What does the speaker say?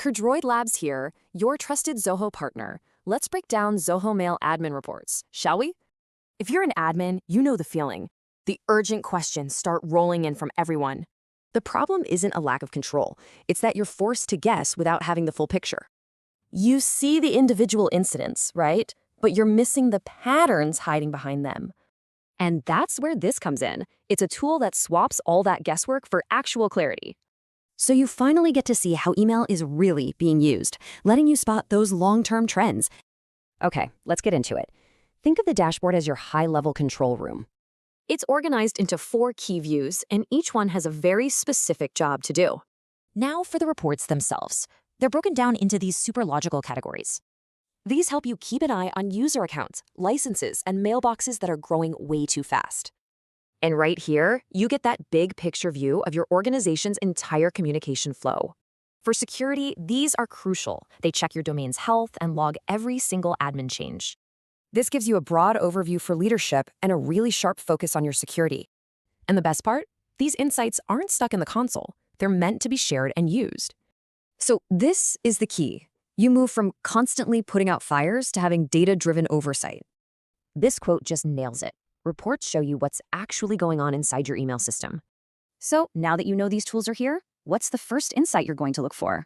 Kerdroid Labs here, your trusted Zoho partner. Let's break down Zoho Mail admin reports, shall we? If you're an admin, you know the feeling. The urgent questions start rolling in from everyone. The problem isn't a lack of control. It's that you're forced to guess without having the full picture. You see the individual incidents, right? But you're missing the patterns hiding behind them. And that's where this comes in. It's a tool that swaps all that guesswork for actual clarity. So you finally get to see how email is really being used, letting you spot those long-term trends. Okay, let's get into it. Think of the dashboard as your high-level control room. It's organized into 4 key views, and each one has a very specific job to do. Now for the reports themselves. They're broken down into these super logical categories. These help you keep an eye on user accounts, licenses, and mailboxes that are growing way too fast. And right here, you get that big picture view of your organization's entire communication flow. For security, these are crucial. They check your domain's health and log every single admin change. This gives you a broad overview for leadership and a really sharp focus on your security. And the best part? These insights aren't stuck in the console. They're meant to be shared and used. So this is the key. You move from constantly putting out fires to having data-driven oversight. This quote just nails it. Reports show you what's actually going on inside your email system. So now that you know these tools are here, what's the first insight you're going to look for?